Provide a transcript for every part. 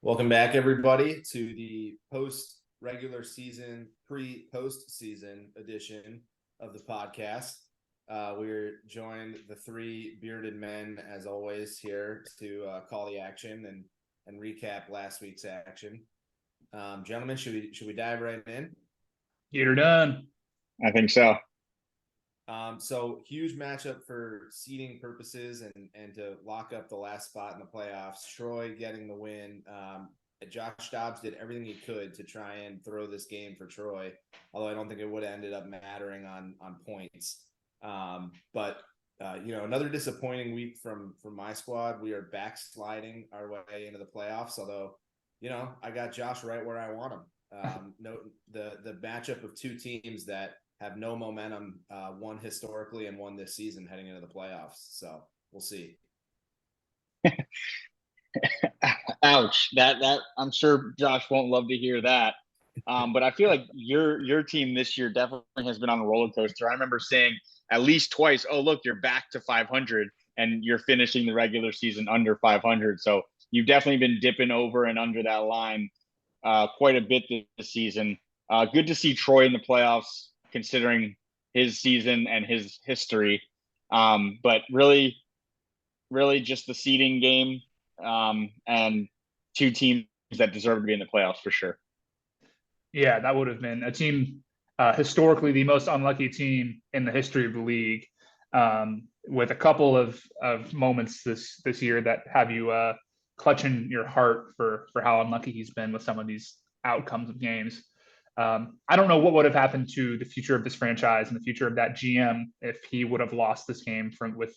Welcome back, everybody, to the post-regular season, pre-post-season edition of the podcast. We're joined the three bearded men, as always, here to call the action and recap last week's action. Gentlemen, should we dive right in? Get her done. I think so. So huge matchup for seeding purposes and to lock up the last spot in the playoffs. Troy getting the win. Josh Dobbs did everything he could to try and throw this game for Troy, although I don't think it would have ended up mattering on points. But another disappointing week from my squad. We are backsliding our way into the playoffs, although, I got Josh right where I want him. The matchup of two teams that have no momentum, one historically and one this season heading into the playoffs. So we'll see. Ouch. That I'm sure Josh won't love to hear that. But I feel like your team this year definitely has been on a roller coaster. I remember saying at least twice, "Oh, look, you're back to 500 and you're finishing the regular season under 500." So you've definitely been dipping over and under that line quite a bit this season. Good to see Troy in the playoffs, considering his season and his history. But really just the seeding game and two teams that deserve to be in the playoffs for sure. Yeah, that would have been a team, historically the most unlucky team in the history of the league, with a couple of moments this year that have you clutching your heart for how unlucky he's been with some of these outcomes of games. I don't know what would have happened to the future of this franchise and the future of that GM if he would have lost this game with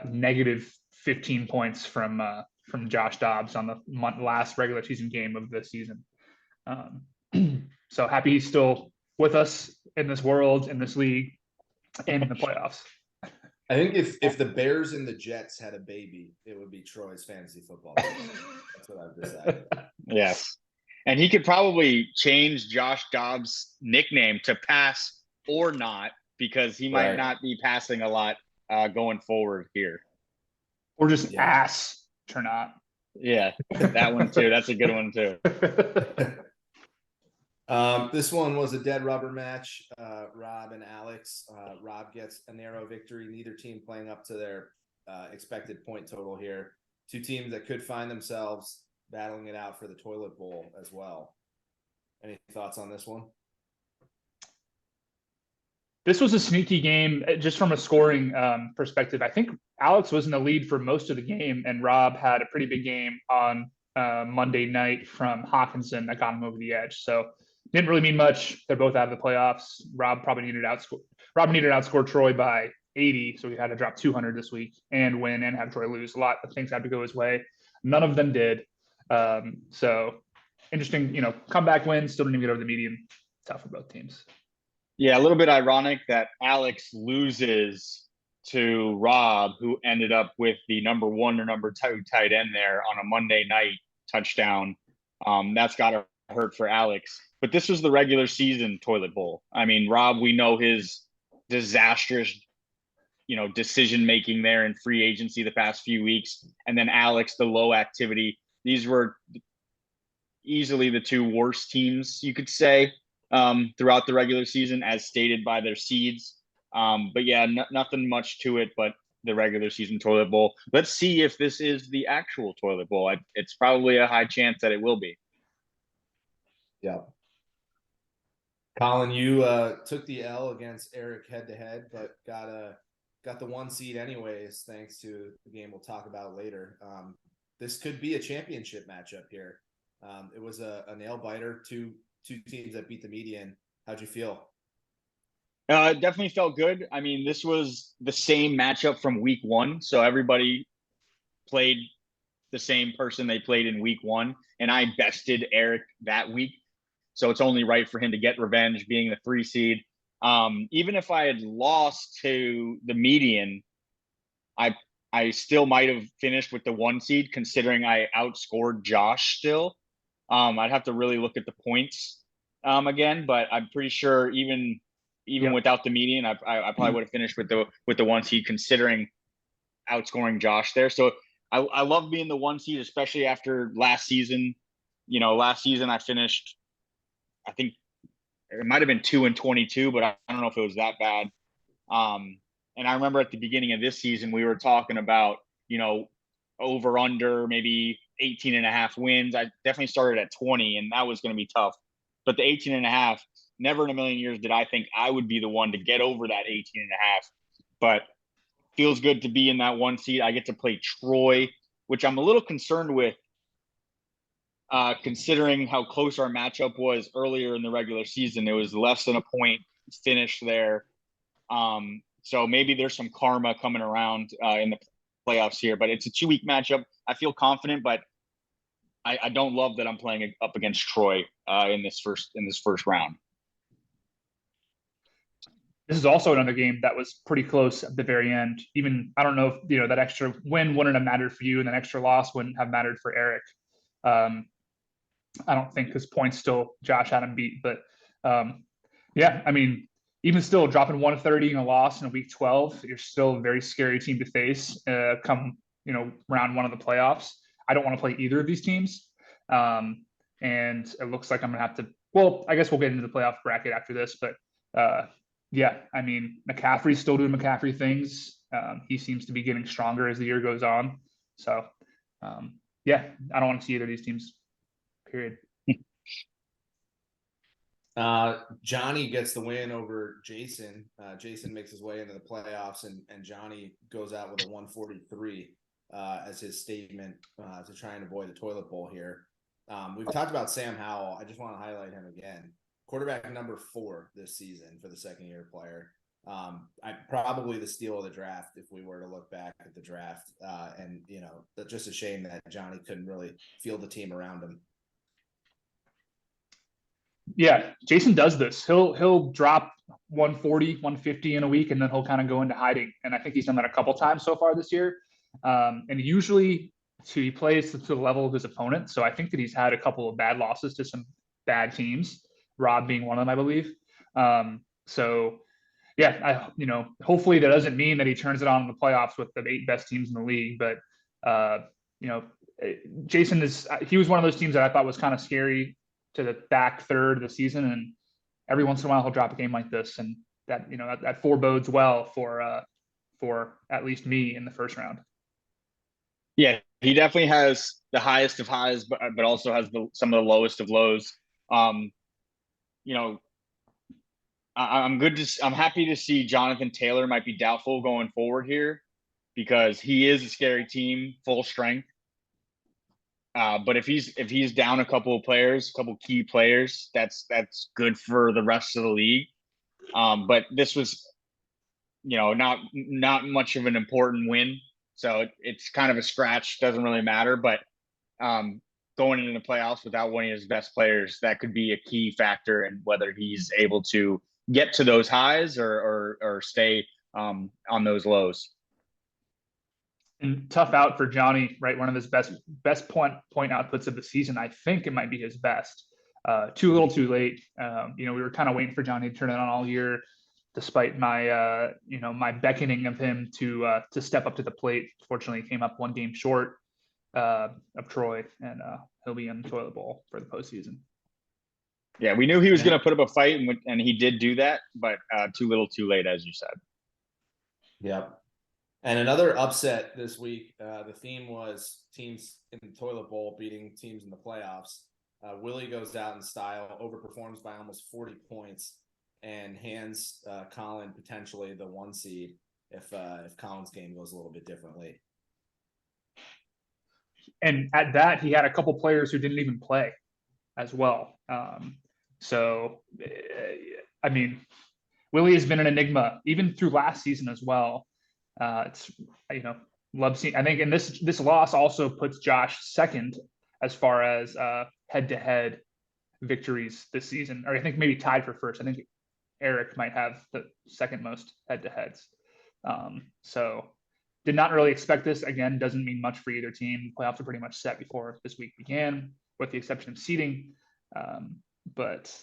negative 15 points from Josh Dobbs on the last regular season game of the season. So happy he's still with us in this world, in this league, and in the playoffs. I think if the Bears and the Jets had a baby, it would be Troy's fantasy football team. That's what I've decided. Yes. And he could probably change Josh Dobbs' nickname to Pass or Not, because he might not be passing a lot going forward here. Or just ass or not. Yeah, that one too. That's a good one too. This one was a dead rubber match. Rob and Alex. Rob gets a narrow victory. Neither team playing up to their expected point total here. Two teams that could find themselves battling it out for the toilet bowl as well. Any thoughts on this one? This was a sneaky game just from a scoring perspective. I think Alex was in the lead for most of the game, and Rob had a pretty big game on Monday night from Hawkinson that got him over the edge. So didn't really mean much. They're both out of the playoffs. Rob needed to outscore Troy by 80, so he had to drop 200 this week and win and have Troy lose. A lot of things had to go his way. None of them did. So interesting, comeback win, still didn't even get over the median. Tough for both teams. Yeah, a little bit ironic that Alex loses to Rob, who ended up with the number one or number two tight end there on a Monday night touchdown. That's got to hurt for Alex. But this was the regular season toilet bowl. I mean, Rob, we know his disastrous, decision-making there in free agency the past few weeks. And then Alex, the low activity. These were easily the two worst teams, you could say, throughout the regular season, as stated by their seeds. But yeah, nothing much to it but the regular season toilet bowl. Let's see if this is the actual toilet bowl. It's probably a high chance that it will be. Yeah. Colin, you took the L against Eric head-to-head, but got the one seed anyways, thanks to the game we'll talk about later. This could be a championship matchup here. It was a nail-biter, two teams that beat the median. How'd you feel? It definitely felt good. I mean, this was the same matchup from week one. So everybody played the same person they played in week one. And I bested Eric that week. So it's only right for him to get revenge, being the 3 seed. Even if I had lost to the median, I still might have finished with the 1 seed, considering I outscored Josh still. I'd have to really look at the points again, but I'm pretty sure even without the median, I probably would have finished with the 1 seed, considering outscoring Josh there. So I love being the 1 seed, especially after last season. last season I finished, I think it might have been 2-22, but I don't know if it was that bad. And I remember at the beginning of this season, we were talking about, over under maybe 18.5 wins. I definitely started at 20, and that was going to be tough. But the 18.5, never in a million years did I think I would be the one to get over that 18.5. But feels good to be in that one seed. I get to play Troy, which I'm a little concerned with, considering how close our matchup was earlier in the regular season. It was less than a point finish there. So maybe there's some karma coming around in the playoffs here, but it's a 2-week matchup. I feel confident, but I don't love that I'm playing up against Troy in this first round. This is also another game that was pretty close at the very end. Even, I don't know if, that extra win wouldn't have mattered for you, and that extra loss wouldn't have mattered for Eric. I don't think his points still Josh had him beat, but yeah, I mean, even still dropping 130 in a loss in week 12, you're still a very scary team to face come, round one of the playoffs. I don't want to play either of these teams. And it looks like I'm going to have to, well, I guess we'll get into the playoff bracket after this, but yeah, I mean, McCaffrey's still doing McCaffrey things. He seems to be getting stronger as the year goes on. So yeah, I don't want to see either of these teams, period. Johnny gets the win over Jason. Jason makes his way into the playoffs, and Johnny goes out with a 143 as his statement to try and avoid the toilet bowl here. We've talked about Sam Howell. I just want to highlight him again. Quarterback number 4 this season for the second-year player. Probably the steal of the draft if we were to look back at the draft. And, just a shame that Johnny couldn't really field the team around him. Yeah, Jason does this. He'll drop 140, 150 in a week, and then he'll kind of go into hiding. And I think he's done that a couple times so far this year. And usually he plays to the level of his opponent. So I think that he's had a couple of bad losses to some bad teams, Rob being one of them, I believe. So yeah, hopefully that doesn't mean that he turns it on in the playoffs with the 8 best teams in the league. But Jason he was one of those teams that I thought was kind of scary to the back third of the season, and every once in a while he'll drop a game like this, and that that forebodes well for at least me in the first round. Yeah, he definitely has the highest of highs, but also has some of the lowest of lows. I'm happy to see Jonathan Taylor might be doubtful going forward here, because he is a scary team, full strength. But if he's down a couple of key players, that's good for the rest of the league. But this was, not much of an important win, so it's kind of a scratch. Doesn't really matter. But going into the playoffs without one of his best players, that could be a key factor in whether he's able to get to those highs or stay on those lows. And tough out for Johnny, right? One of his best point outputs of the season. I think it might be his best. Too little, too late. We were kind of waiting for Johnny to turn it on all year, despite my my beckoning of him to step up to the plate. Fortunately, he came up one game short of Troy, and he'll be in the toilet bowl for the postseason. Yeah, we knew he was going to put up a fight, and he did do that, but too little, too late, as you said. Yep. And another upset this week, the theme was teams in the toilet bowl beating teams in the playoffs. Willie goes out in style, overperforms by almost 40 points, and hands Colin potentially the 1 seed if Colin's game goes a little bit differently. And at that, he had a couple players who didn't even play as well. So, I mean, Willie has been an enigma even through last season as well. It's love seeing. I think, and this loss also puts Josh second as far as head-to-head victories this season, or I think maybe tied for first. I think Eric might have the second most head-to-heads. So did not really expect this. Again, doesn't mean much for either team. Playoffs are pretty much set before this week began, with the exception of seeding. But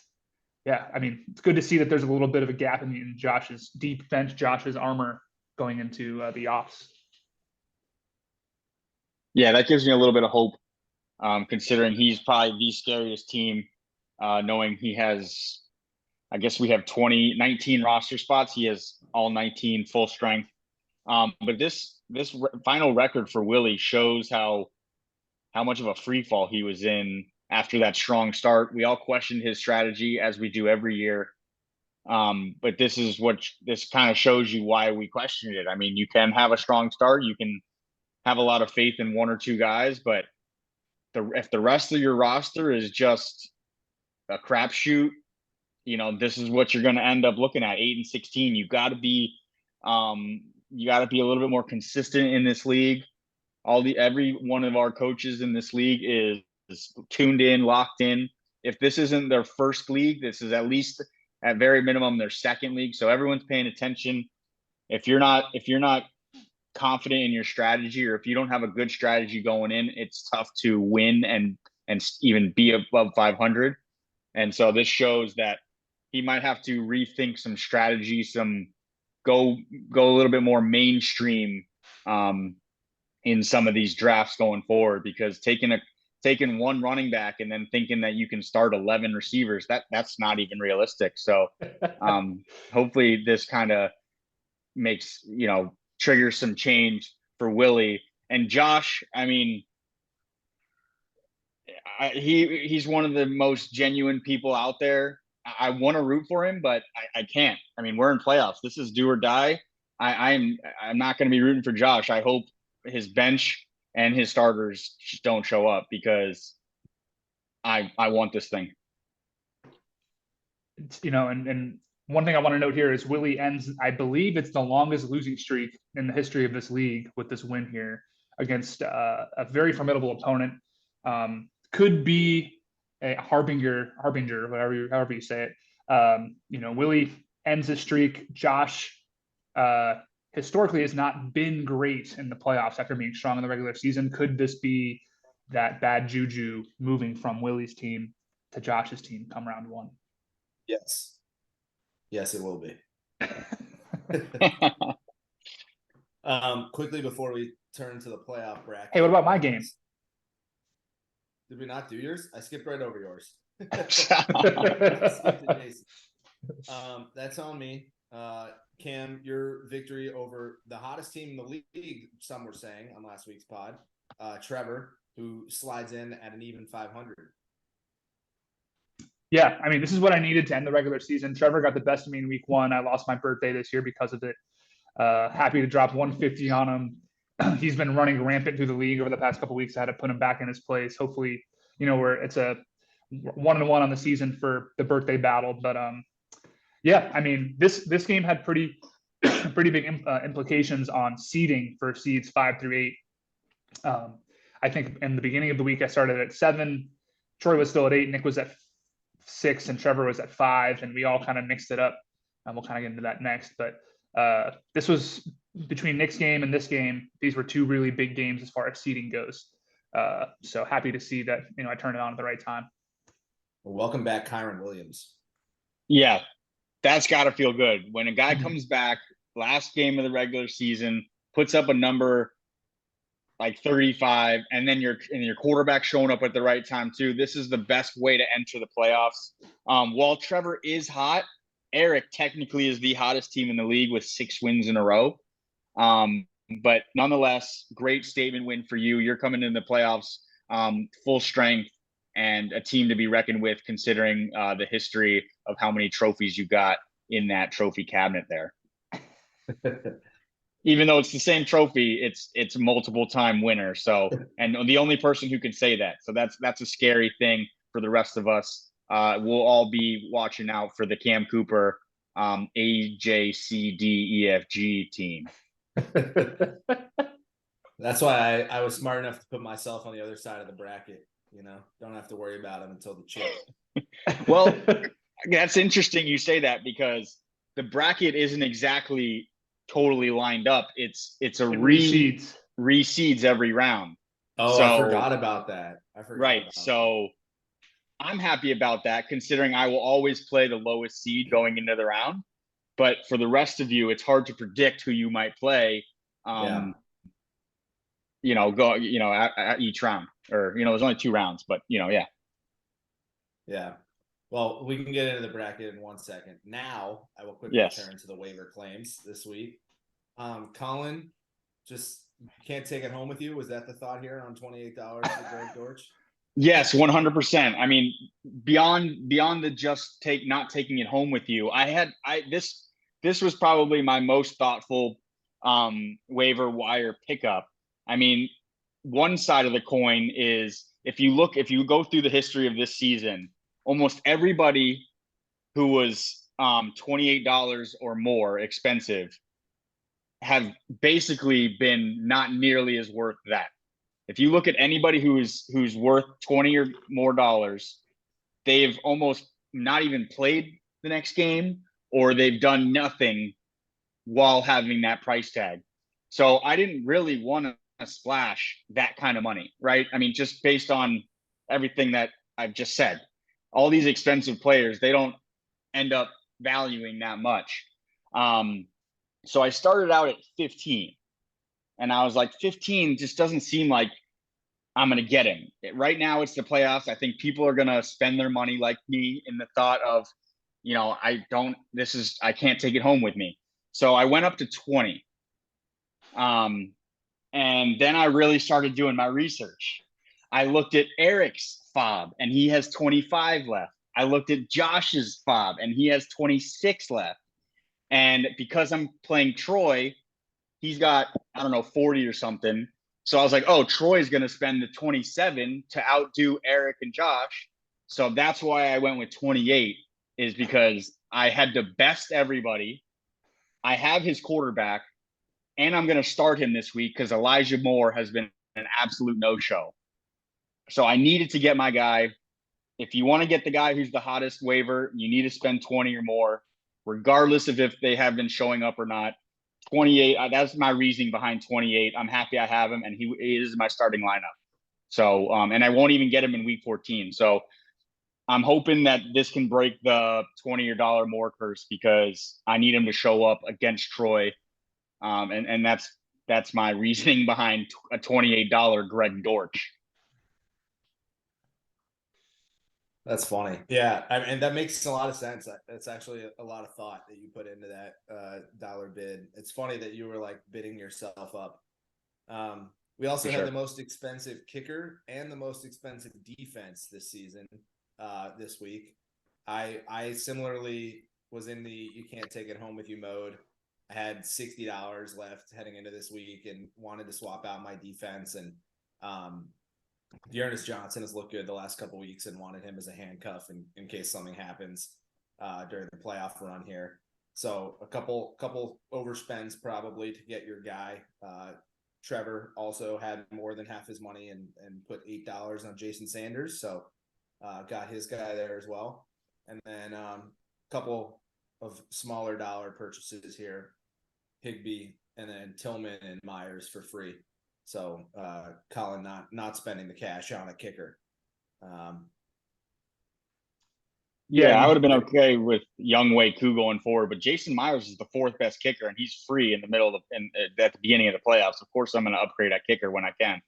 yeah, I mean, it's good to see that there's a little bit of a gap in Josh's deep bench, Josh's armor going into the offs. Yeah, that gives me a little bit of hope considering he's probably the scariest team, knowing he has, I guess we have 19 roster spots. He has all 19 full strength. But this final record for Willie shows how much of a free fall he was in after that strong start. We all questioned his strategy, as we do every year. But this kind of shows you why we questioned it. I mean, you can have a strong start, you can have a lot of faith in one or two guys, but if the rest of your roster is just a crapshoot, this is what you're going to end up looking at. 8-16. You got to be a little bit more consistent in this league. Every one of our coaches in this league is tuned in, locked in. If this isn't their first league, this is at least at very minimum their second league. So everyone's paying attention. If you're not confident in your strategy, or if you don't have a good strategy going in, it's tough to win and even be above 500. And so this shows that he might have to rethink some strategy, go a little bit more mainstream in some of these drafts going forward, because taking one running back and then thinking that you can start 11 receivers, that's not even realistic. So hopefully this kind of makes, triggers some change for Willie. And Josh, I mean, he's one of the most genuine people out there. I want to root for him, but I can't. I mean, we're in playoffs. This is do or die. I'm not going to be rooting for Josh. I hope his bench and his starters just don't show up, because I want this thing. And one thing I want to note here is Willie ends, I believe it's the longest losing streak in the history of this league with this win here against a very formidable opponent. Could be a harbinger, however you say it. Willie ends the streak. Josh historically has not been great in the playoffs after being strong in the regular season. Could this be that bad juju moving from Willie's team to Josh's team come round one? Yes, it will be. Quickly before we turn to the playoff bracket. Hey, what about my game? Did we not do yours? I skipped right over yours. That's on me. Cam, your victory over the hottest team in the league, some were saying on last week's pod, Trevor, who slides in at an even 500. Yeah, I mean, this is what I needed to end the regular season. Trevor got the best of me in week one. I lost my birthday this year because of it. Happy to drop 150 on him. He's been running rampant through the league over the past couple of weeks. I had to put him back in his place. Hopefully, it's a 1-1 on the season for the birthday battle. But yeah, I mean, this game had pretty big implications on seeding for seeds 5 through 8. I think in the beginning of the week I started at 7. Troy was still at 8. Nick was at 6 and Trevor was at 5, and we all kind of mixed it up, and we'll kind of get into that next. But this was between Nick's game and this game. These were two really big games as far as seeding goes. So happy to see that I turned it on at the right time. Well, welcome back, Kyron Williams. Yeah, that's got to feel good when a guy comes back last game of the regular season, puts up a number like 35, and then your quarterback showing up at the right time too. This is the best way to enter the playoffs. While Trevor is hot, Eric technically is the hottest team in the league with 6 wins in a row. But nonetheless, great statement win for you. You're coming in the playoffs full strength and a team to be reckoned with, considering the history of how many trophies you got in that trophy cabinet there. Even though it's the same trophy, it's a multiple time winner. So, and the only person who can say that. So that's a scary thing for the rest of us. We'll all be watching out for the Cam Cooper AJCDEFG team. That's why I was smart enough to put myself on the other side of the bracket. Don't have to worry about him until the chip. Well, that's interesting you say that, because the bracket isn't exactly totally lined up. It's a reseeds every round. Oh, so, I forgot about that. So I'm happy about that, considering I will always play the lowest seed going into the round. But for the rest of you, it's hard to predict who you might play. go, at each round, or, there's only 2 rounds, but yeah. Yeah. Well, we can get into the bracket in 1 second. Now I will quickly Yes. turn to the waiver claims this week. Colin, just can't take it home with you. Was that the thought here on $28 for Greg Dortch? Yes, 100%. I mean, beyond the not taking it home with you, this was probably my most thoughtful waiver wire pickup. I mean, one side of the coin is if you go through the history of this season, almost everybody who was $28 or more expensive have basically been not nearly as worth that. If you look at anybody who's worth 20 or more dollars, they've almost not even played the next game, or they've done nothing while having that price tag. So I didn't really want to splash that kind of money, right? I mean, just based on everything that I've just said, all these expensive players, they don't end up valuing that much. So I started out at 15, and I was like, 15 just doesn't seem like I'm going to get him. Right now, it's the playoffs. I think people are going to spend their money like me in the thought of, I can't take it home with me. So I went up to 20. And then I really started doing my research. I looked at Eric's fob, and he has 25 left. I looked at Josh's fob, and he has 26 left. And because I'm playing Troy, he's got, I don't know, 40 or something. So I was like, oh, Troy's going to spend the 27 to outdo Eric and Josh. So that's why I went with 28, is because I had to best everybody. I have his quarterback, and I'm going to start him this week because Elijah Moore has been an absolute no-show. So I needed to get my guy. If you want to get the guy who's the hottest waiver, you need to spend 20 or more, regardless of if they have been showing up or not. 28, that's my reasoning behind 28. I'm happy I have him, and he is my starting lineup. So, and I won't even get him in week 14. So I'm hoping that this can break the 20 or dollar more curse, because I need him to show up against Troy. And that's my reasoning behind a $28 Greg Dortch. That's funny. Yeah. And that makes a lot of sense. It's actually a lot of thought that you put into that dollar bid. It's funny that you were like bidding yourself up. We also had the most expensive kicker and the most expensive defense this season, this week. I similarly was in the you can't take it home with you mode. I had $60 left heading into this week and wanted to swap out my defense. And Dearness Johnson has looked good the last couple of weeks, and wanted him as a handcuff in case something happens during the playoff run here. So a couple overspends probably to get your guy. Trevor also had more than half his money and put $8 on Jason Sanders. So got his guy there as well. And then a couple of smaller dollar purchases here, Higbee, and then Tillman and Myers for free. So Colin not spending the cash on a kicker. Yeah, I would have been okay with Young Wei Koo going forward, but Jason Myers is the 4th best kicker, and he's free in the middle of at the beginning of the playoffs. Of course, I'm going to upgrade at kicker when I can.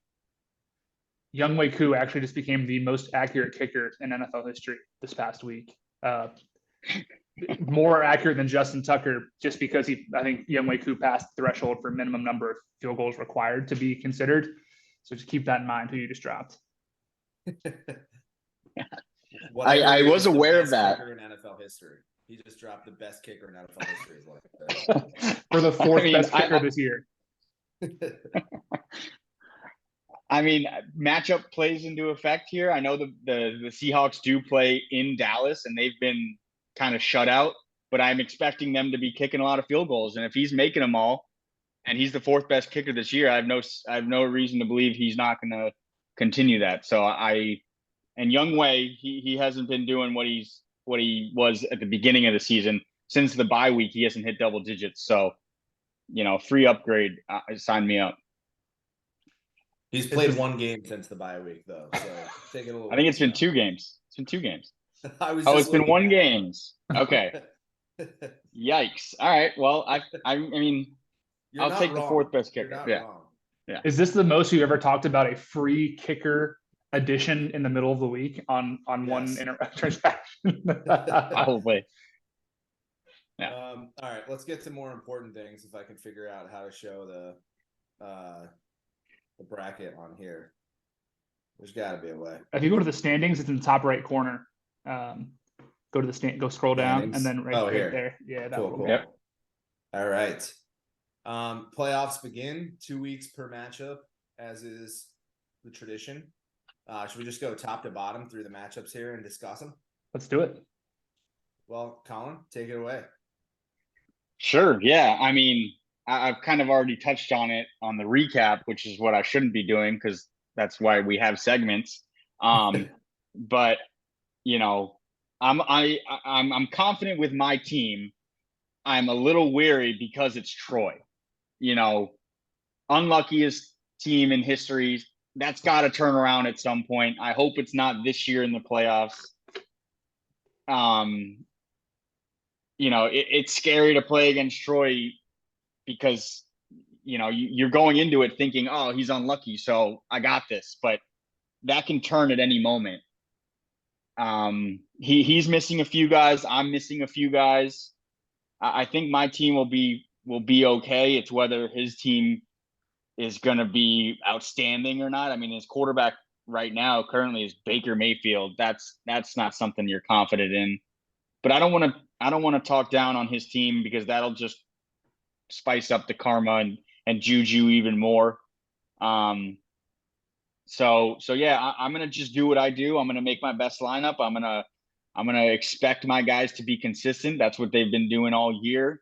Young Wei Koo actually just became the most accurate kicker in NFL history this past week. More accurate than Justin Tucker, just because I think Young Wei Koo passed the threshold for minimum number of field goals required to be considered. So just keep that in mind who you just dropped. I was aware of that. Kicker in NFL history. He just dropped the best kicker in NFL history. Is what for the 4th best kicker this year. I mean, matchup plays into effect here. I know the Seahawks do play in Dallas, and they've been kind of shut out, but I'm expecting them to be kicking a lot of field goals. And if he's making them all, and he's the 4th best kicker this year, I have no reason to believe he's not going to continue that. So and Young Wei, he hasn't been doing what he was at the beginning of the season. Since the bye week, he hasn't hit double digits. So, free upgrade, sign me up. He's played 1 game since the bye week, though. So take it a little. I think it's been 2 games. It's been 2 games. It's been 1 game. Okay. Yikes. All right. Well, I mean, I'll take the 4th best kicker. Yeah. Is this the most you've ever talked about a free kicker addition in the middle of the week on one transaction? Probably. Yeah. All right, let's get to more important things. If I can figure out how to show the bracket on here, there's got to be a way. If you go to the standings, it's in the top right corner. Go to the go scroll down, and then right here. there. Yeah, that cool. Yep. All right. Playoffs begin 2 weeks per matchup, as is the tradition. Should we just go top to bottom through the matchups here and discuss them? Let's do it. Well, Colin, take it away. Sure. Yeah. I mean, I've kind of already touched on it on the recap, which is what I shouldn't be doing because that's why we have segments. But you know, I'm confident with my team. I'm a little weary because it's Troy. You know, unluckiest team in history. That's got to turn around at some point. I hope it's not this year in the playoffs. You know, it's scary to play against Troy because, you know, you're going into it thinking, oh, he's unlucky, so I got this. But that can turn at any moment. He's missing a few guys. I'm missing a few guys. I think my team will be okay. It's whether his team is going to be outstanding or not. I mean, his quarterback right now currently is Baker Mayfield. That's not something you're confident in. But I don't want to talk down on his team because that'll just spice up the karma and juju even more. So yeah, I'm gonna just do what I do. I'm gonna make my best lineup. I'm gonna expect my guys to be consistent. That's what they've been doing all year.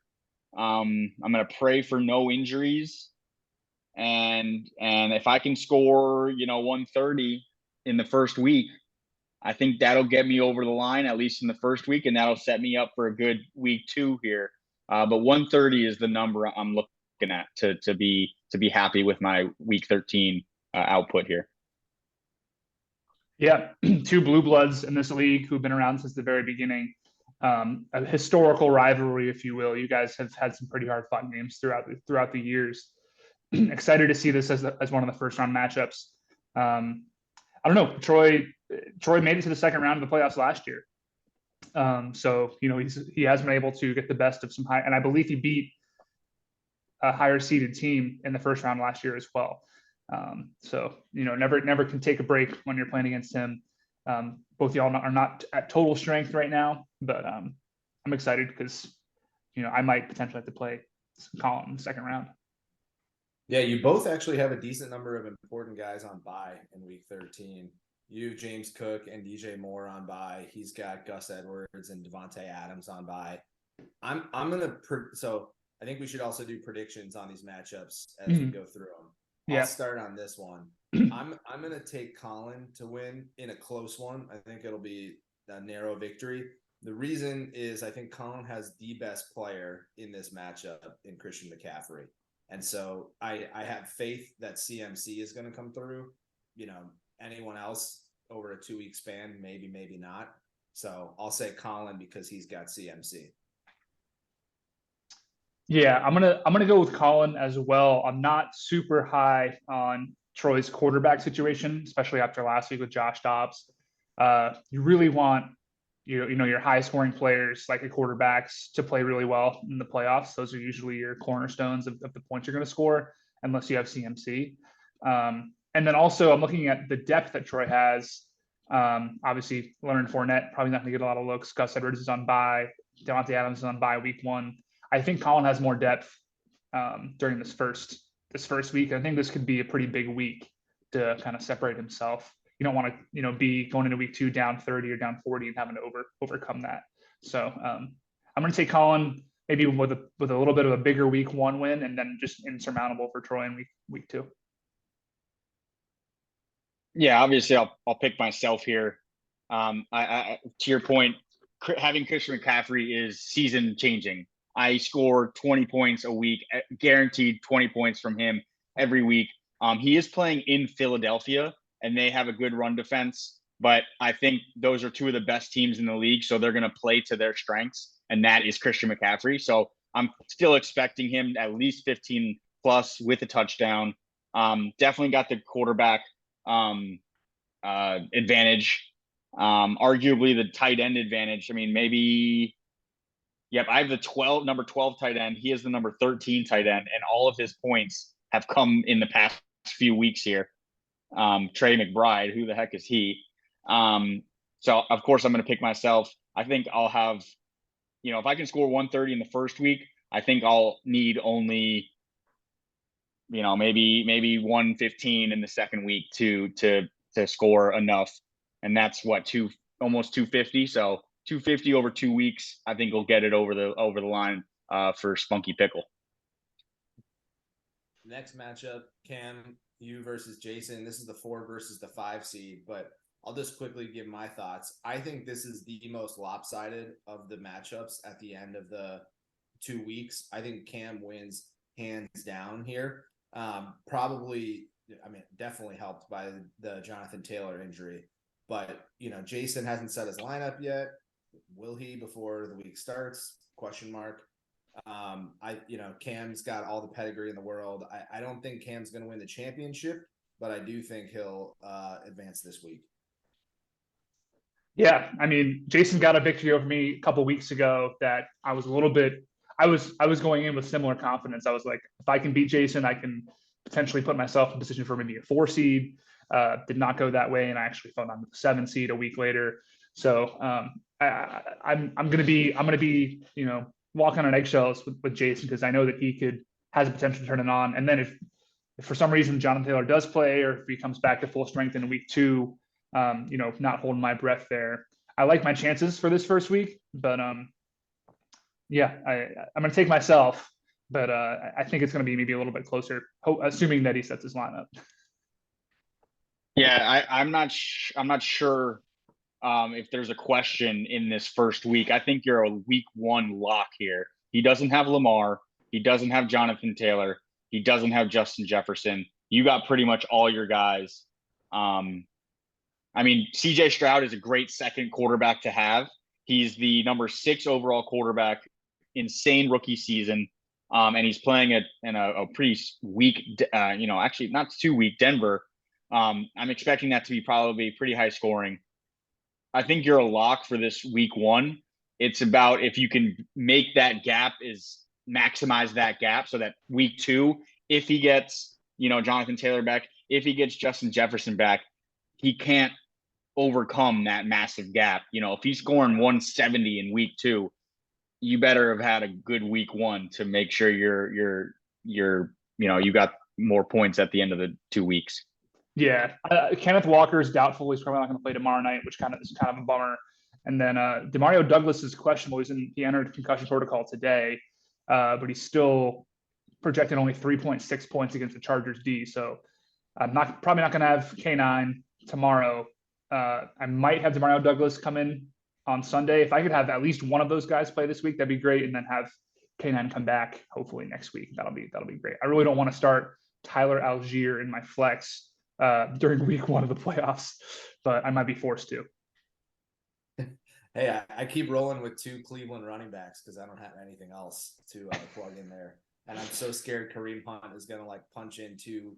I'm gonna pray for no injuries, and if I can score, 130 in the first week, I think that'll get me over the line at least in the first week, and that'll set me up for a good week 2 here. But 130 is the number I'm looking at to be happy with my week 13 output here. Yeah, 2 blue bloods in this league who've been around since the very beginning. A historical rivalry, if you will. You guys have had some pretty hard fought games throughout the years. Excited to see this as one of the first round matchups. I don't know. Troy made it to the second round of the playoffs last year. So he has been able to get the best of some high, and I believe he beat a higher seeded team in the first round last year as well. So never can take a break when you're playing against him. Both y'all are not at total strength right now, but I'm excited because I might potentially have to play Colin in the second round. Yeah, you both actually have a decent number of important guys on bye in week 13. You, James Cook, and DJ Moore on bye. He's got Gus Edwards and Devontae Adams on bye. So I think we should also do predictions on these matchups as we go through them. I'll start on this one. I'm gonna take Colin to win in a close one. I think it'll be a narrow victory. The reason is I think Colin has the best player in this matchup in Christian McCaffrey. And so I have faith that CMC is going to come through. Anyone else over a 2-week span, maybe not. So I'll say Colin because he's got CMC. Yeah, I'm gonna go with Colin as well. I'm not super high on Troy's quarterback situation, especially after last week with Josh Dobbs. You really want your high scoring players like the quarterbacks to play really well in the playoffs. Those are usually your cornerstones of the points you're going to score, unless you have CMC. And then also I'm looking at the depth that Troy has. Obviously Leonard Fournette probably not going to get a lot of looks. Gus Edwards is on bye. Devontae Adams is on bye week 1. I think Colin has more depth during this first week. I think this could be a pretty big week to kind of separate himself. You don't want to, be going into week 2 down 30 or down 40 and having to overcome that. So I'm going to take Colin maybe with a little bit of a bigger week 1 win, and then just insurmountable for Troy in week 2. Yeah, obviously I'll pick myself here. I to your point, having Christian McCaffrey is season changing. I score 20 points a week, guaranteed 20 points from him every week. He is playing in Philadelphia, and they have a good run defense, but I think those are 2 of the best teams in the league, so they're going to play to their strengths, and that is Christian McCaffrey. So I'm still expecting him at least 15 plus with a touchdown. Definitely got the quarterback advantage. Arguably the tight end advantage. I mean, maybe. Yep, I have the number 12 tight end. He has the number 13 tight end, and all of his points have come in the past few weeks here. Trey McBride, who the heck is he? So of course I'm going to pick myself. I think I'll have, if I can score 130 in the first week, I think I'll need only, maybe 115 in the second week to score enough, and that's what almost 250. So 250 over 2 weeks, I think we'll get it over the line for Spunky Pickle. Next matchup, Cam, you versus Jason. This is the 4 versus the 5 seed, but I'll just quickly give my thoughts. I think this is the most lopsided of the matchups at the end of the 2 weeks. I think Cam wins hands down here. Probably, definitely helped by the Jonathan Taylor injury. But, Jason hasn't set his lineup yet. Will he before the week starts? Question mark. Cam's got all the pedigree in the world. I don't think Cam's going to win the championship, but I do think he'll advance this week. Yeah, Jason got a victory over me a couple weeks ago that I was a little bit. I was going in with similar confidence. I was like, if I can beat Jason, I can potentially put myself in a position for maybe a 4 seed. Did not go that way, and I actually fell down to the 7 seed a week later. So I'm gonna be walking on eggshells with Jason, because I know that he has the potential to turn it on. And then if for some reason Jonathan Taylor does play, or if he comes back to full strength in week 2, not holding my breath there. I like my chances for this first week, but I'm going to take myself, but I think it's going to be maybe a little bit closer, assuming that he sets his lineup. Yeah, I'm not sure if there's a question in this first week. I think you're a week 1 lock here. He doesn't have Lamar. He doesn't have Jonathan Taylor. He doesn't have Justin Jefferson. You got pretty much all your guys. CJ Stroud is a great second quarterback to have. He's the number 6 overall quarterback, insane rookie season. And he's playing in a pretty weak, actually not too weak Denver. I'm expecting that to be probably pretty high scoring. I think you're a lock for this week 1. It's about if you can make that gap, maximize that gap, so that week 2, if he gets, Jonathan Taylor back, if he gets Justin Jefferson back, he can't overcome that massive gap. If he's scoring 170 in week 2, you better have had a good week 1 to make sure you got more points at the end of the 2 weeks. Yeah, Kenneth Walker is doubtful. He's probably not going to play tomorrow night, which is kind of a bummer. And then Demario Douglas is questionable. He entered concussion protocol today, but he's still projected only 3.6 points against the Chargers D. So I'm probably not going to have K9 tomorrow. I might have Demario Douglas come in on Sunday. If I could have at least one of those guys play this week, that'd be great. And then have K9 come back hopefully next week. That'll be great. I really don't want to start Tyler Algier in my flex during week 1 of the playoffs, but I might be forced to. Hey, I keep rolling with 2 Cleveland running backs because I don't have anything else to plug in there. And I'm so scared Kareem Hunt is going to punch in 2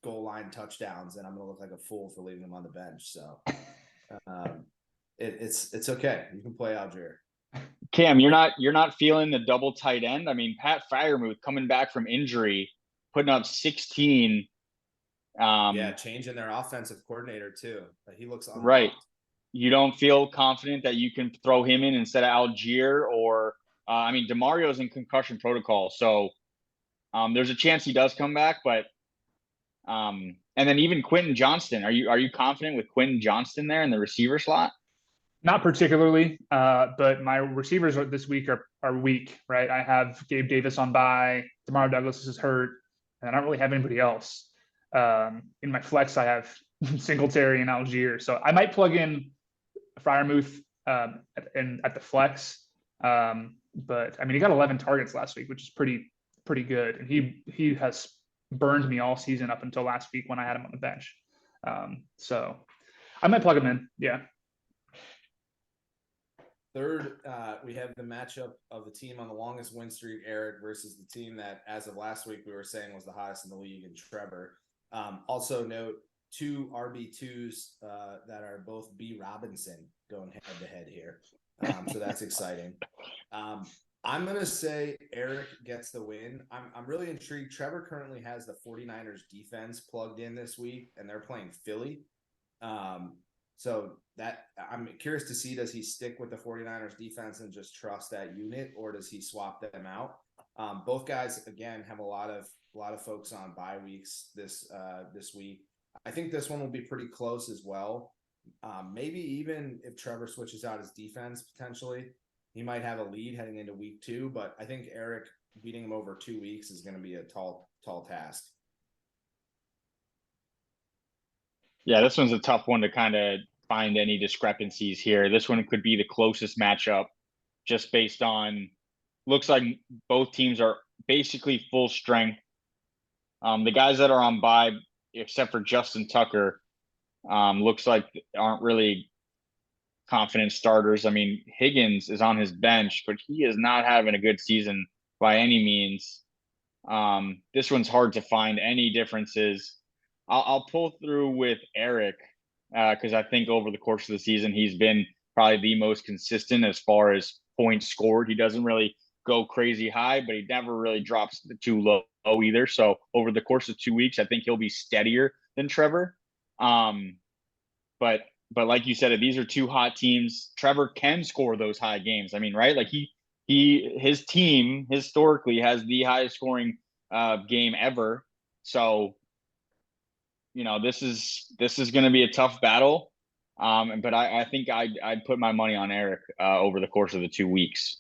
goal line touchdowns, and I'm going to look like a fool for leaving him on the bench. So it's okay. You can play Algier. Cam, you're not feeling the double tight end. Pat Freiermuth coming back from injury, putting up 16. Changing their offensive coordinator too. He looks unlocked. Right. You don't feel confident that you can throw him in instead of Algier, or Demario's in concussion protocol, so there's a chance he does come back. But and then even Quentin Johnston, are you confident with Quentin Johnston there in the receiver slot? Not particularly, but my receivers this week are weak, right? I have Gabe Davis on bye. Demario Douglas is hurt, and I don't really have anybody else. In my flex, I have Singletary and Algier, so I might plug in Freiermuth at the flex. But he got 11 targets last week, which is pretty good, and he has burned me all season up until last week when I had him on the bench. So I might plug him in. Yeah. Third, we have the matchup of the team on the longest win streak, Eric, versus the team that, as of last week, we were saying was the hottest in the league, and Trevor. Also note 2 RB2s that are both B Robinson going head to head here. So that's exciting. I'm going to say Eric gets the win. I'm really intrigued. Trevor currently has the 49ers defense plugged in this week, and they're playing Philly. So that I'm curious to see, does he stick with the 49ers defense and just trust that unit, or does he swap them out? Both guys, again, have a lot of folks on bye weeks this week. I think this one will be pretty close as well. Maybe even if Trevor switches out his defense, potentially, he might have a lead heading into week 2. But I think Eric beating him over 2 weeks is going to be a tall task. Yeah, this one's a tough one to kind of find any discrepancies here. This one could be the closest matchup just based on looks like both teams are basically full strength. The guys that are on bye, except for Justin Tucker, looks like aren't really confident starters. I mean, Higgins is on his bench, but he is not having a good season by any means. This one's hard to find any differences. I'll pull through with Eric because I think over the course of the season, he's been probably the most consistent as far as points scored. He doesn't really go crazy high, but he never really drops too low either. So over the course of 2 weeks, I think he'll be steadier than Trevor. But like you said, these are 2 hot teams. Trevor can score those high games. I mean, right? Like his team historically has the highest scoring game ever. So, this is going to be a tough battle. But I think I'd put my money on Eric over the course of the 2 weeks.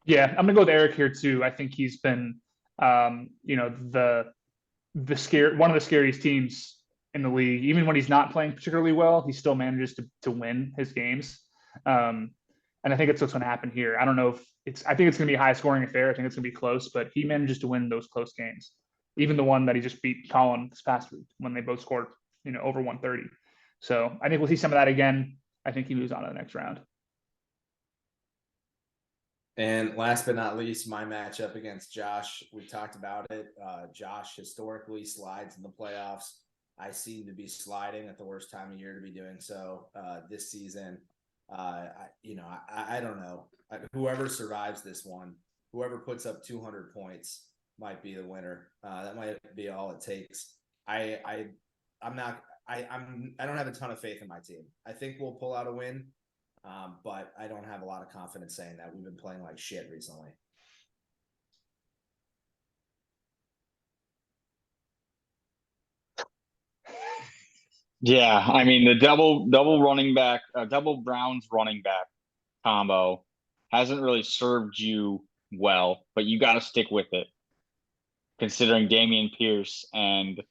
Yeah, I'm gonna go with Eric here too. I think he's been, the one of the scariest teams in the league. Even when he's not playing particularly well, he still manages to win his games. And I think it's what's going to happen here. I don't know if I think it's going to be a high scoring affair. I think it's going to be close, but he manages to win those close games. Even the one that he just beat Colin this past week when they both scored, over 130. So I think we'll see some of that again. I think he moves on to the next round. And last but not least, my matchup against Josh. We talked about it. Josh historically slides in the playoffs. I seem to be sliding at the worst time of year to be doing so this season. I don't know. Whoever survives this one, whoever puts up 200 points might be the winner. That might be all it takes. I don't have a ton of faith in my team. I think we'll pull out a win, but I don't have a lot of confidence saying that. We've been playing like shit recently. Yeah, I mean the double Browns running back combo hasn't really served you well, but you got to stick with it. Considering Dameon Pierce and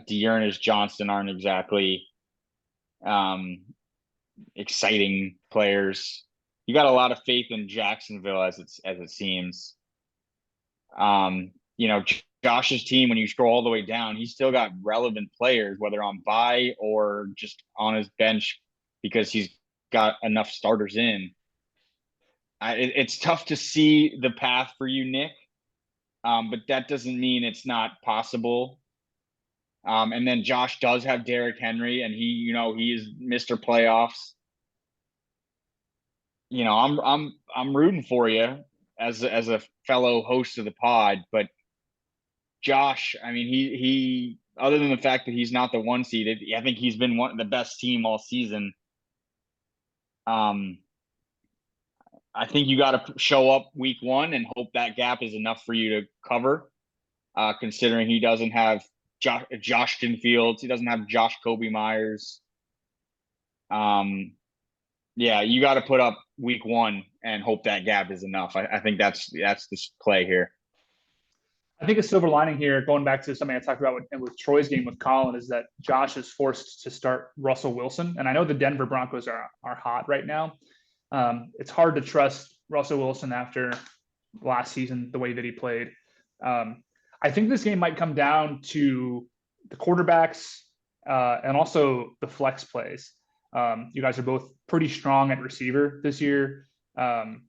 Dearness Johnson aren't exactly exciting players, you got a lot of faith in Jacksonville as it seems. Josh's team, when you scroll all the way down, he's still got relevant players, whether on bye or just on his bench because he's got enough starters in. It's tough to see the path for you, Nick, but that doesn't mean it's not possible. And then Josh does have Derrick Henry, and he is Mr. Playoffs. I'm rooting for you as a fellow host of the pod, but Josh, I mean, he other than the fact that he's not the 1 seeded, I think he's been one of the best team all season. I think you got to show up week 1 and hope that gap is enough for you to cover. Considering he doesn't have Justin Fields, he doesn't have Josh Kobe Myers. Yeah, you got to put up week 1 and hope that gap is enough. I think that's the play here. I think a silver lining here, going back to something I talked about with Troy's game with Colin, is that Josh is forced to start Russell Wilson. And I know the Denver Broncos are hot right now. It's hard to trust Russell Wilson after last season, the way that he played. I think this game might come down to the quarterbacks and also the flex plays. You guys are both pretty strong at receiver this year, and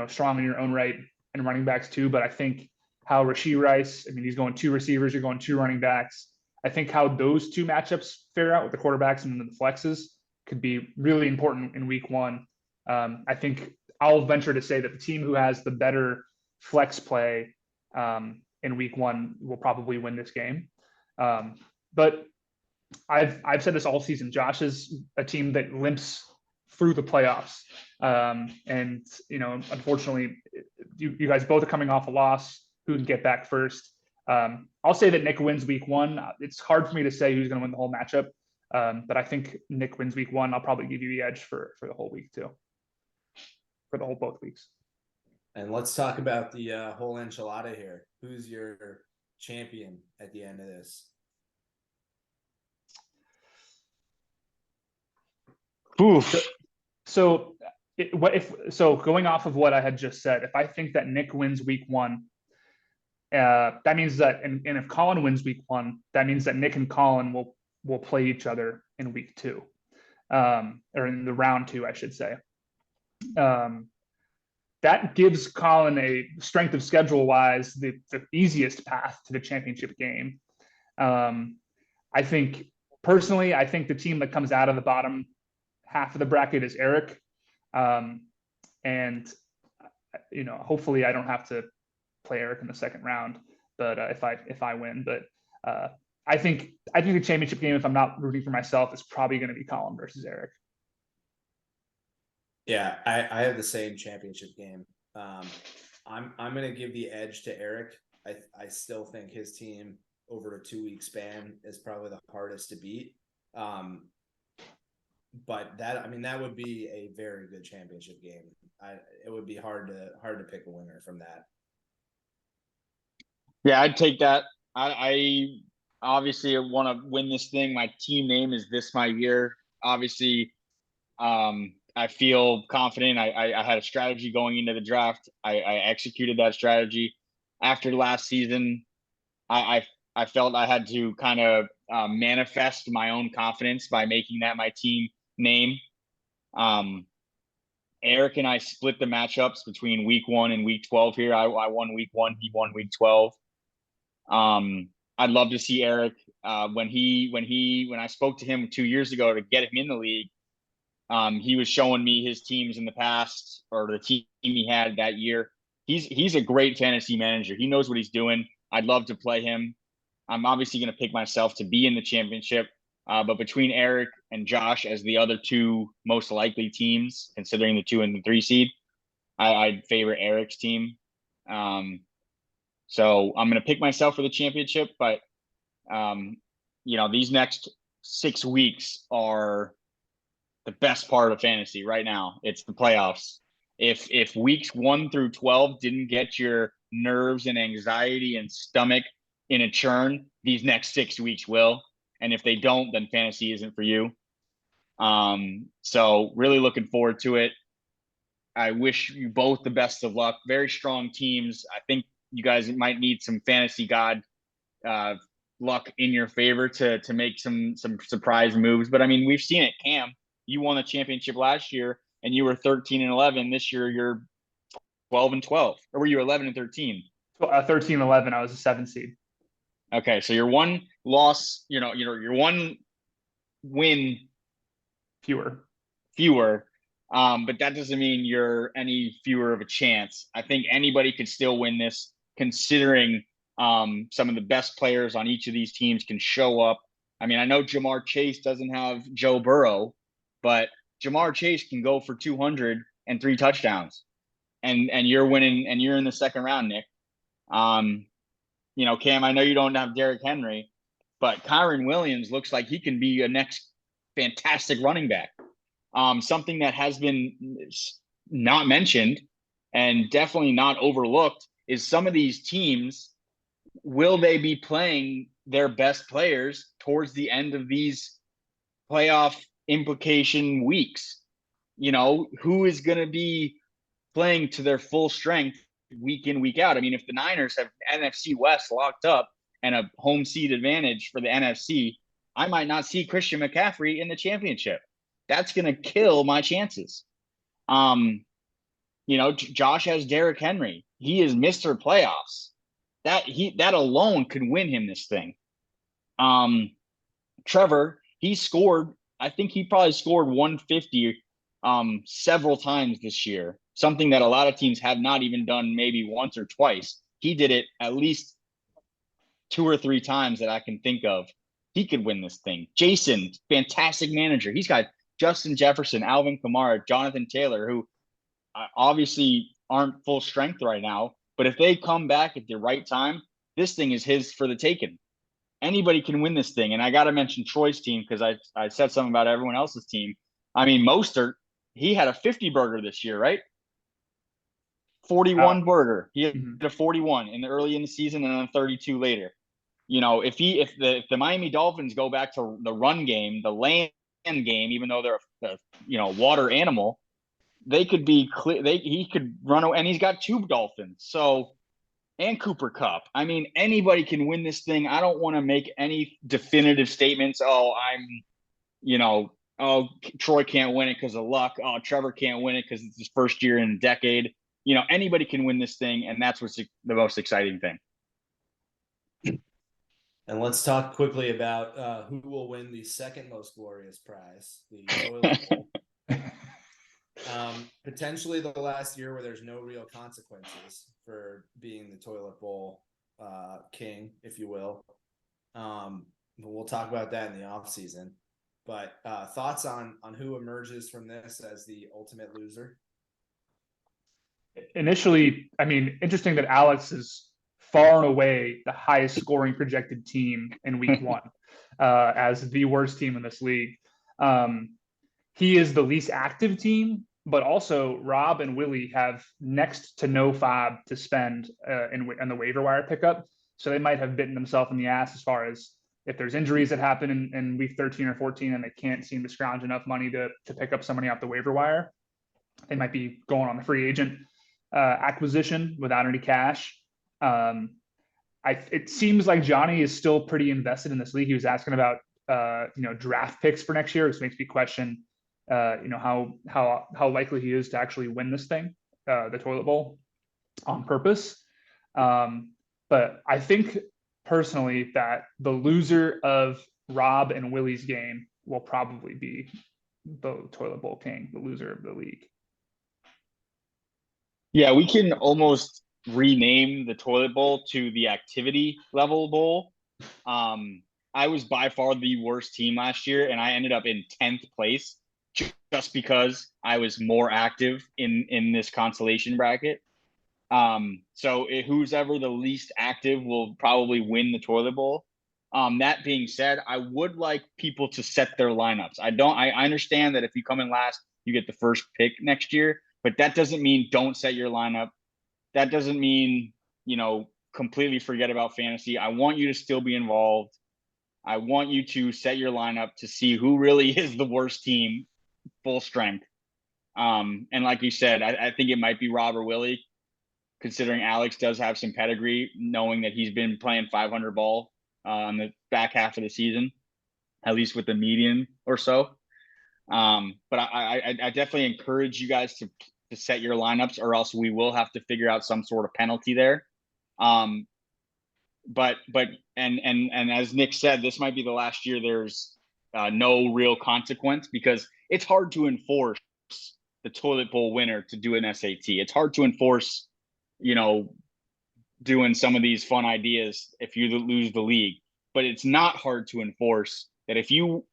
strong in your own right and running backs too. But I think how Rashee Rice, I mean, he's going 2 receivers, you're going 2 running backs. I think how those 2 matchups fare out with the quarterbacks and the flexes could be really important in week 1. I think I'll venture to say that the team who has the better flex play in week 1 will probably win this game. But I've said this all season. Josh is a team that limps through the playoffs, and unfortunately, you guys both are coming off a loss. Who can get back first? I'll say that Nick wins week 1. It's hard for me to say who's going to win the whole matchup, but I think Nick wins week 1. I'll probably give you the edge for the whole week too, for the whole both weeks. And let's talk about the whole enchilada here. Who's your champion at the end of this? Oof. So going off of what I had just said, if I think that Nick wins week 1, that means that, and if Colin wins week 1, that means that Nick and Colin will play each other in week 2, or in the round 2, I should say. That gives Colin a strength of schedule wise the easiest path to the championship game. I think personally, the team that comes out of the bottom half of the bracket is Eric, and hopefully I don't have to play Eric in the second round. But if I win, but I think the championship game, if I'm not rooting for myself, is probably going to be Colin versus Eric. Yeah, I have the same championship game. I'm going to give the edge to Eric. I still think his team over a 2-week span is probably the hardest to beat. But that would be a very good championship game. It would be hard to pick a winner from that. Yeah, I'd take that. I obviously want to win this thing. My team name is This My Year. Obviously, I feel confident. I had a strategy going into the draft. I executed that strategy. After last season, I felt I had to kind of manifest my own confidence by making that my team name. Eric and I split the matchups between week 1 and week 12 here. I won week 1. He won week 12. I'd love to see Eric when I spoke to him 2 years ago to get him in the league. He was showing me his teams in the past, or the team he had that year. He's a great fantasy manager. He knows what he's doing. I'd love to play him. I'm obviously going to pick myself to be in the championship. But between Eric and Josh as the other 2 most likely teams, considering the 2 and the 3 seed, I'd favor Eric's team. So I'm going to pick myself for the championship. But, these next 6 weeks are the best part of fantasy right now. It's the playoffs. If weeks 1 through 12 didn't get your nerves and anxiety and stomach in a churn, these next 6 weeks will. And if they don't, then fantasy isn't for you. So really looking forward to it. I wish you both the best of luck. Very strong teams. I think you guys might need some fantasy god luck in your favor to make some surprise moves. But I mean, we've seen it. Cam, you won the championship last year and you were 13-11. This year you're 12-12. Or were you 11-13? 13-11. I was a 7 seed. Okay, so your one loss, your one win fewer. But that doesn't mean you're any fewer of a chance. I think anybody could still win this, considering some of the best players on each of these teams can show up. I mean, I know Jamar Chase doesn't have Joe Burrow, but Jamar Chase can go for 200 and 3 touchdowns, and you're winning, and you're in the second round, Nick. Cam, I know you don't have Derrick Henry, but Kyron Williams looks like he can be a next fantastic running back. Something that has been not mentioned and definitely not overlooked is some of these teams, will they be playing their best players towards the end of these playoff implication weeks? Who is going to be playing to their full strength week in, week out? I mean, if the Niners have NFC West locked up and a home seed advantage for the NFC, I might not see Christian McCaffrey in the championship. That's going to kill my chances. Josh has Derrick Henry. He is Mr. Playoffs. that alone could win him this thing. Trevor, he scored. I think he probably scored 150 several times this year, something that a lot of teams have not even done, maybe once or twice. He did it at least 2 or 3 times that I can think of. He could win this thing. Jason, fantastic manager. He's got Justin Jefferson, Alvin Kamara, Jonathan Taylor, who obviously aren't full strength right now. But if they come back at the right time, this thing is his for the taking. Anybody can win this thing. And I got to mention Troy's team because I said something about everyone else's team. I mean, Mostert, he had a 50 burger this year, right? 41 burger. He had a 41 early in the season and then 32 later. You know, if the Miami Dolphins go back to the run game, the land game, even though they're a water animal, they could be clear. He could run, and he's got 2 Dolphins. So, and Cooper Kupp. I mean, anybody can win this thing. I don't want to make any definitive statements. Oh, Troy can't win it because of luck. Oh, Trevor can't win it because it's his first year in a decade. You know, anybody can win this thing, and that's what's the most exciting thing. And let's talk quickly about who will win the second most glorious prize, the toilet bowl. Potentially the last year where there's no real consequences for being the toilet bowl king, if you will. We'll talk about that in the off season. But thoughts on who emerges from this as the ultimate loser? Initially, I mean, interesting that Alex is far and away the highest scoring projected team in week 1 as the worst team in this league. He is the least active team, but also Rob and Willie have next to no FAB to spend in the waiver wire pickup. So they might have bitten themselves in the ass as far as if there's injuries that happen in week 13 or 14 and they can't seem to scrounge enough money to pick up somebody off the waiver wire. They might be going on the free agent acquisition without any cash. It seems like Johnny is still pretty invested in this league. He was asking about draft picks for next year, which makes me question how likely he is to actually win this thing, the toilet bowl, on purpose. But I think personally that the loser of Rob and Willie's game will probably be the toilet bowl king, the loser of the league. Yeah, we can almost rename the toilet bowl to the activity level bowl. I was by far the worst team last year, and I ended up in 10th place just because I was more active in this consolation bracket. So who's ever the least active will probably win the toilet bowl. That being said, I would like people to set their lineups. I understand that if you come in last, you get the first pick next year, but that doesn't mean don't set your lineup. That doesn't mean, completely forget about fantasy. I want you to still be involved. I want you to set your lineup to see who really is the worst team, full strength. And like you said, I think it might be Rob or Willie, considering Alex does have some pedigree, knowing that he's been playing 500 ball on the back half of the season, at least with the median or so. But I definitely encourage you guys to set your lineups, or else we will have to figure out some sort of penalty there. But as Nick said, this might be the last year there's no real consequence, because it's hard to enforce the toilet bowl winner to do an SAT. It's hard to enforce, doing some of these fun ideas if you lose the league, but it's not hard to enforce that if you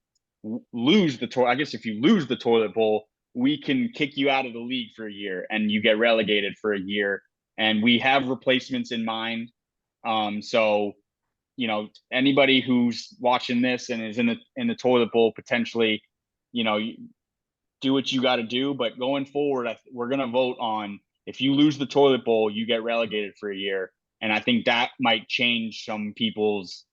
lose the toilet, I guess if you lose the toilet bowl, we can kick you out of the league for a year and you get relegated for a year. And we have replacements in mind. So, anybody who's watching this and is in the toilet bowl, potentially, do what you got to do. But going forward, we're going to vote on, if you lose the toilet bowl, you get relegated for a year. And I think that might change some people's,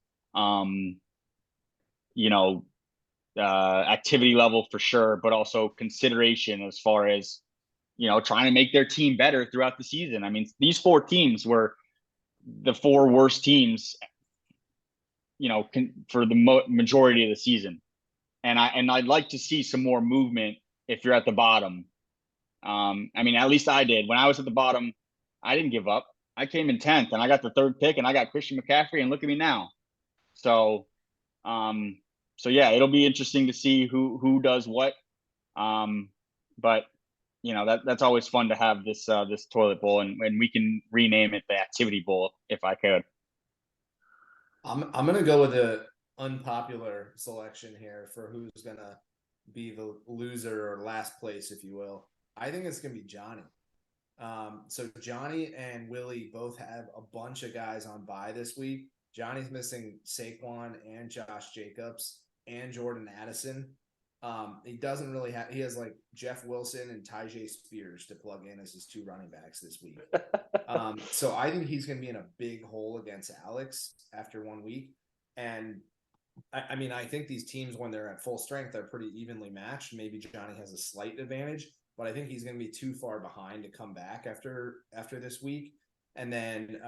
activity level for sure, but also consideration as far as, trying to make their team better throughout the season. I mean, these 4 teams were the 4 worst teams, for the majority of the season. And I'd like to see some more movement if you're at the bottom. I mean, at least I did. When I was at the bottom, I didn't give up. I came in 10th and I got the 3rd pick and I got Christian McCaffrey, and look at me now. So, so yeah, it'll be interesting to see who does what. But that's always fun to have this this toilet bowl, and we can rename it the Activity Bowl if I could. I'm gonna go with a unpopular selection here for who's gonna be the loser or last place, if you will. I think it's gonna be Johnny. So Johnny and Willie both have a bunch of guys on bye this week. Johnny's missing Saquon and Josh Jacobs and Jordan Addison. He doesn't really have. He has like Jeff Wilson and Tyjae Spears to plug in as his 2 running backs this week. So I think he's going to be in a big hole against Alex after 1 week. And I mean, I think these teams, when they're at full strength, are pretty evenly matched. Maybe Johnny has a slight advantage, but I think he's going to be too far behind to come back after this week. And then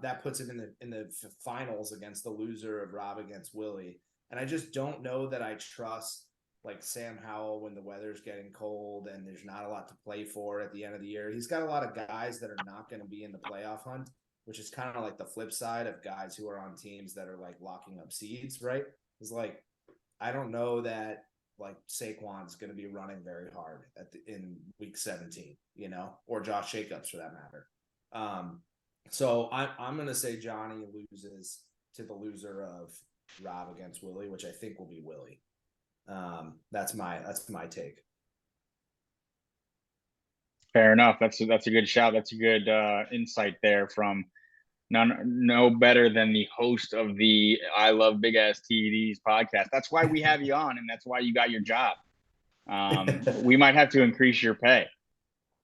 that puts him in the finals against the loser of Rob against Willie. And I just don't know that I trust like Sam Howell when the weather's getting cold and there's not a lot to play for at the end of the year. He's got a lot of guys that are not going to be in the playoff hunt, which is kind of like the flip side of guys who are on teams that are like locking up seeds, right? It's like, I don't know that like Saquon's going to be running very hard in week 17, or Josh Jacobs for that matter. So I'm going to say Johnny loses to the loser of Rob against Willie, which I think will be Willie. That's my take. Fair enough. That's a good shout. That's a good insight there from no better than the host of the I Love Big Ass TDs podcast. That's why we have you on, and that's why you got your job. We might have to increase your pay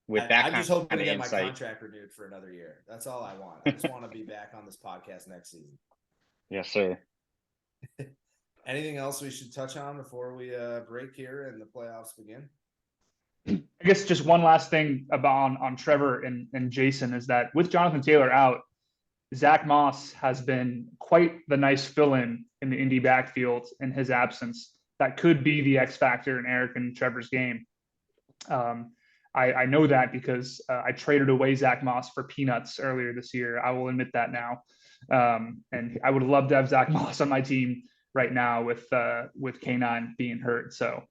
with that. I'm just hoping to get insight. my contract renewed for another year. That's all I want. I just want to be back on this podcast next season. Yes, sir. Anything else we should touch on before we break here and the playoffs begin? I guess just one last thing about on Trevor and Jason is that with Jonathan Taylor out, Zach Moss has been quite the nice fill-in in the Indy backfield in his absence. That could be the X factor in Eric and Trevor's game. I know that because I traded away Zach Moss for peanuts earlier this year. I will admit that now. And I would love to have Zach Moss on my team right now with K9 being hurt. So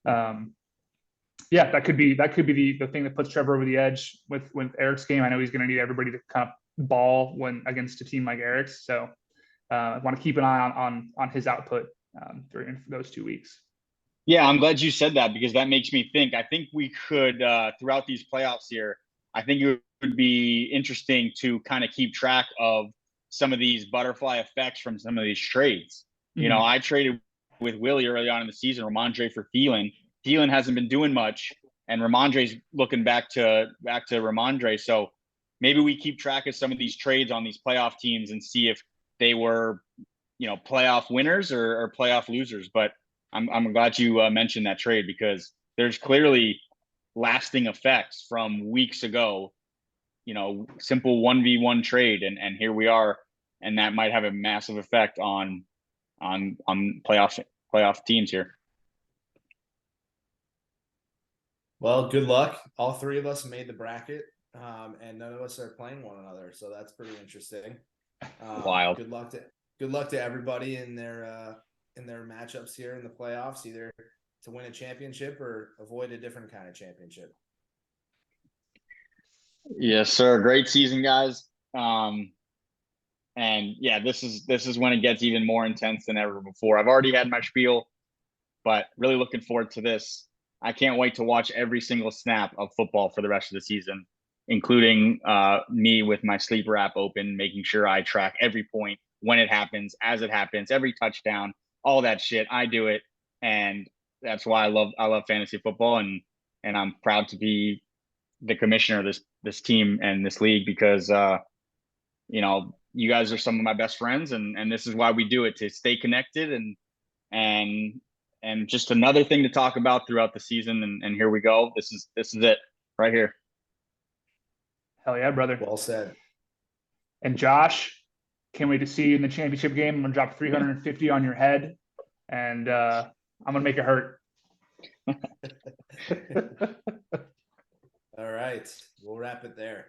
yeah, that could be the thing that puts Trevor over the edge with Eric's game. I know he's going to need everybody to kind of ball when against a team like Eric's. So I want to keep an eye on his output during those 2 weeks. Yeah, I'm glad you said that because that makes me think. I think we could throughout these playoffs here. I think it would be interesting to kind of keep track of some of these butterfly effects from some of these trades. Mm-hmm. I traded with Willie early on in the season, Ramondre for Thielen. Thielen hasn't been doing much, and Ramondre's looking back to Ramondre. So maybe we keep track of some of these trades on these playoff teams and see if they were, playoff winners or playoff losers. But I'm glad you mentioned that trade because there's clearly lasting effects from weeks ago. Simple 1v1 trade, and here we are, and that might have a massive effect on playoff teams here. Well, good luck. All 3 of us made the bracket, and none of us are playing one another, so that's pretty interesting. Wild. Good luck to everybody in their matchups here in the playoffs, either to win a championship or avoid a different kind of championship. Yes, sir. Great season, guys. And yeah, this is when it gets even more intense than ever before. I've already had my spiel, but really looking forward to this. I can't wait to watch every single snap of football for the rest of the season, including me with my sleeper app open, making sure I track every point when it happens, as it happens, every touchdown, all that shit. I do it, and that's why I love fantasy football, and I'm proud to be the commissioner of this team and this league because you guys are some of my best friends, and this is why we do it, to stay connected and just another thing to talk about throughout the season. And here we go. This is it right here. Hell yeah, brother. Well said. And Josh, can't wait to see you in the championship game. I'm gonna drop 350 on your head, and I'm gonna make it hurt. All right, we'll wrap it there.